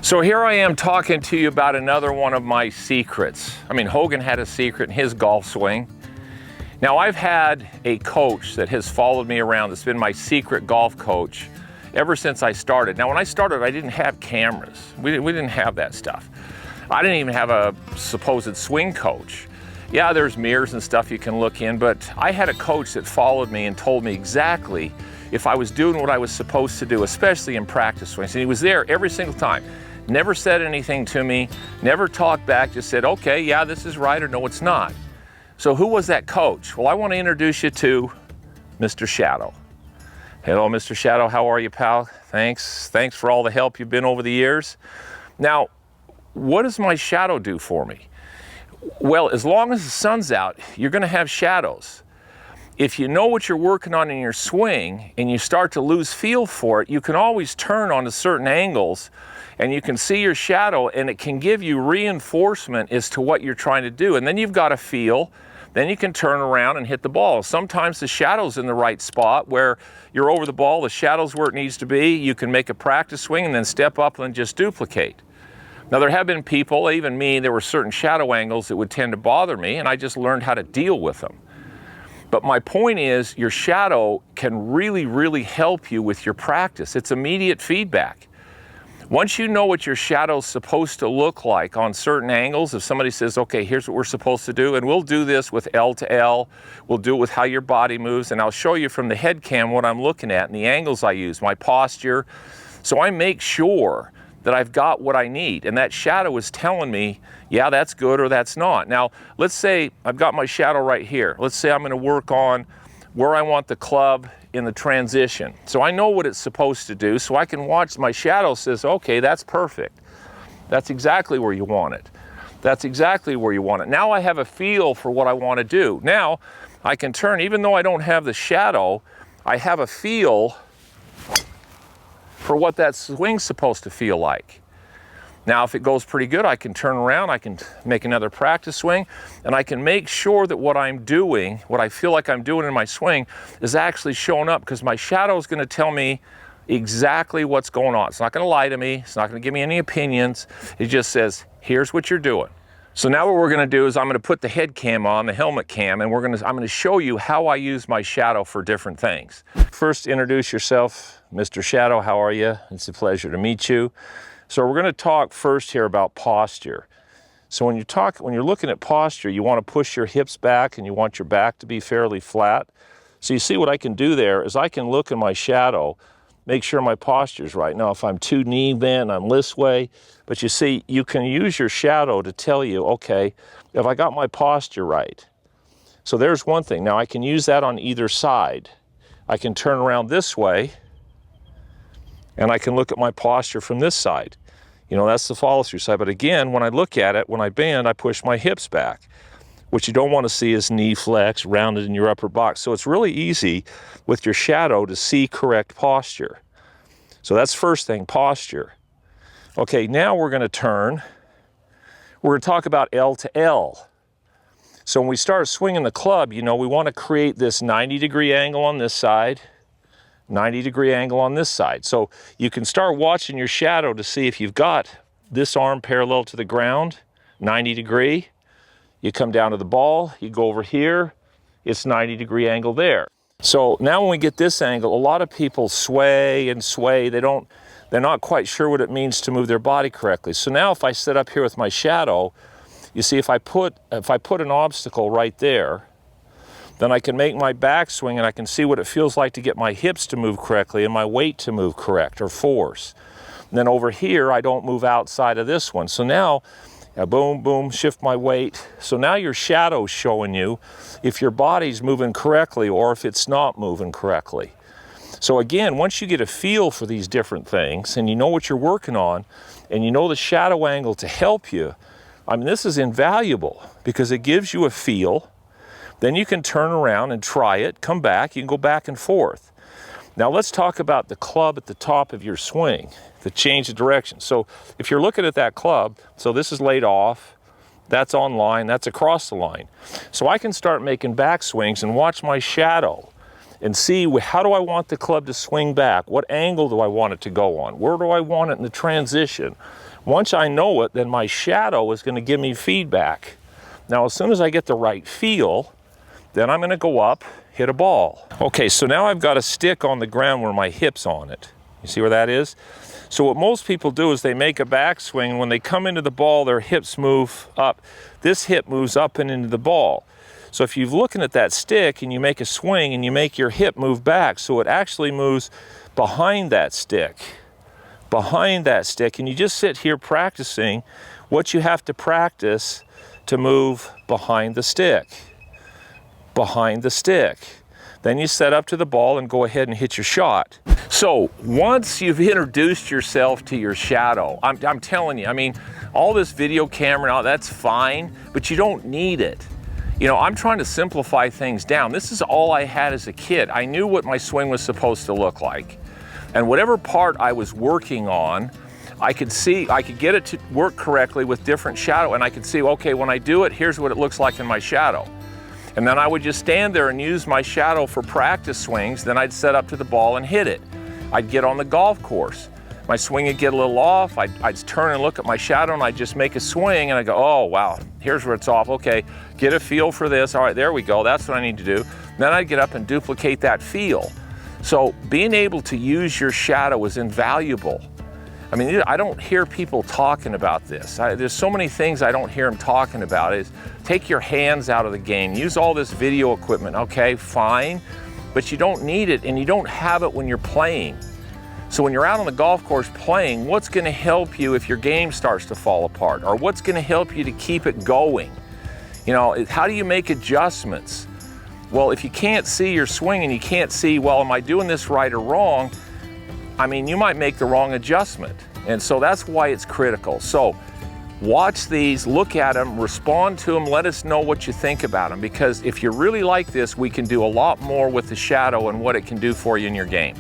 So here I am talking to you about another one of my secrets. I mean, Hogan had a secret in his golf swing. Now, I've had a coach that has followed me around that's been my secret golf coach ever since I started. Now, when I started, I didn't have cameras. We didn't have that stuff. I didn't even have a supposed swing coach. Yeah, there's mirrors and stuff you can look in, but I had a coach that followed me and told me exactly if I was doing what I was supposed to do, especially in practice swings. And he was there every single time. Never said anything to me, never talked back, just said, okay, yeah, this is right, or no, it's not. So who was that coach? Well, I want to introduce you to Mr. Shadow. Hello, Mr. Shadow, how are you, pal? Thanks for all the help you've been over the years. Now, what does my shadow do for me? Well, as long as the sun's out, you're going to have shadows. If you know what you're working on in your swing and you start to lose feel for it, you can always turn onto certain angles and you can see your shadow, and it can give you reinforcement as to what you're trying to do. And then you've got a feel, then you can turn around and hit the ball. Sometimes the shadow's in the right spot where you're over the ball, the shadow's where it needs to be. You can make a practice swing and then step up and just duplicate. Now, there have been people, even me, there were certain shadow angles that would tend to bother me, and I just learned how to deal with them. But my point is, your shadow can really help you with your practice. It's immediate feedback. Once you know what your shadow's supposed to look like on certain angles, if somebody says, okay, here's what we're supposed to do, and we'll do this with L to L, we'll do it with how your body moves, and I'll show you from the head cam what I'm looking at and the angles I use, my posture. So I make sure that I've got what I need, and that shadow is telling me, yeah, that's good or that's not. Now, let's say I've got my shadow right here. Let's say I'm gonna work on where I want the club in the transition. So I know what it's supposed to do, so I can watch. My shadow says, okay, that's perfect. That's exactly where you want it. That's exactly where you want it. Now I have a feel for what I want to do. Now I can turn, even though I don't have the shadow, I have a feel for what that swing's supposed to feel like. Now, if it goes pretty good, I can turn around, I can make another practice swing, and I can make sure that what I'm doing, what I feel like I'm doing in my swing, is actually showing up, because my shadow is going to tell me exactly what's going on. It's not going to lie to me. It's not going to give me any opinions. It just says, here's what you're doing. So now what we're going to do is I'm going to put the head cam on, the helmet cam, and I'm going to show you how I use my shadow for different things. First, introduce yourself, Mr. Shadow. How are you? It's a pleasure to meet you. So we're going to talk first here about posture. So when you're looking at posture, you want to push your hips back and you want your back to be fairly flat. So you see what I can do there is I can look in my shadow, make sure my posture's right. Now, if I'm too knee bent, I'm this way. But you see, you can use your shadow to tell you, okay, if I got my posture right. So there's one thing. Now I can use that on either side. I can turn around this way, and I can look at my posture from this side. You know, that's the follow-through side. But again, when I look at it, when I bend, I push my hips back. What you don't want to see is knee flex, rounded in your upper box. So it's really easy with your shadow to see correct posture. So that's first thing, posture. Okay, now we're going to turn. We're going to talk about L to L. So when we start swinging the club, you know, we want to create this 90-degree angle on this side, 90-degree angle on this side. So you can start watching your shadow to see if you've got this arm parallel to the ground, 90-degree. You come down to the ball, you go over here, it's 90-degree angle there. So now when we get this angle, a lot of people sway and sway. They're not quite sure what it means to move their body correctly. So now if I sit up here with my shadow, you see if I put an obstacle right there, then I can make my backswing and I can see what it feels like to get my hips to move correctly and my weight to move correct or force. And then over here, I don't move outside of this one. So now, boom, boom, shift my weight. So now your shadow's showing you if your body's moving correctly or if it's not moving correctly. So again, once you get a feel for these different things and you know what you're working on and you know the shadow angle to help you, I mean, this is invaluable because it gives you a feel. Then you can turn around and try it, come back, you can go back and forth. Now let's talk about the club at the top of your swing, to change the direction. So if you're looking at that club, so this is laid off, that's on line, that's across the line. So I can start making back swings and watch my shadow. and see how do I want the club to swing back? What angle do I want it to go on? Where do I want it in the transition? Once I know it, then my shadow is going to give me feedback. Now, as soon as I get the right feel, then I'm going to go up, hit a ball. Okay, so now I've got a stick on the ground where my hip's on it. You see where that is? So what most people do is they make a backswing, and when they come into the ball, their hips move up. This hip moves up and into the ball. So if you're looking at that stick and you make a swing and you make your hip move back, so it actually moves behind that stick. Behind that stick, and you just sit here practicing what you have to practice to move behind the stick. Behind the stick. Then you set up to the ball and go ahead and hit your shot. So once you've introduced yourself to your shadow, I'm telling you, I mean, all this video camera and all that's fine, but you don't need it. You know, I'm trying to simplify things down. This is all I had as a kid. I knew what my swing was supposed to look like. And whatever part I was working on, I could get it to work correctly with different shadow, and I could see, okay, when I do it, here's what it looks like in my shadow. And then I would just stand there and use my shadow for practice swings. Then I'd set up to the ball and hit it. I'd get on the golf course. My swing would get a little off. I'd turn and look at my shadow and I'd just make a swing and I'd go, oh, wow, here's where it's off. Okay, get a feel for this. All right, there we go. That's what I need to do. Then I'd get up and duplicate that feel. So being able to use your shadow is invaluable. I mean, I don't hear people talking about this. There's so many things I don't hear them talking about. Is take your hands out of the game. Use all this video equipment. Okay, fine, but you don't need it and you don't have it when you're playing. So when you're out on the golf course playing, what's going to help you if your game starts to fall apart? Or what's going to help you to keep it going? You know, how do you make adjustments? Well, if you can't see your swing and you can't see, well, am I doing this right or wrong? I mean, you might make the wrong adjustment. And so that's why it's critical. So watch these, look at them, respond to them, let us know what you think about them. Because if you really like this, we can do a lot more with the shadow and what it can do for you in your game.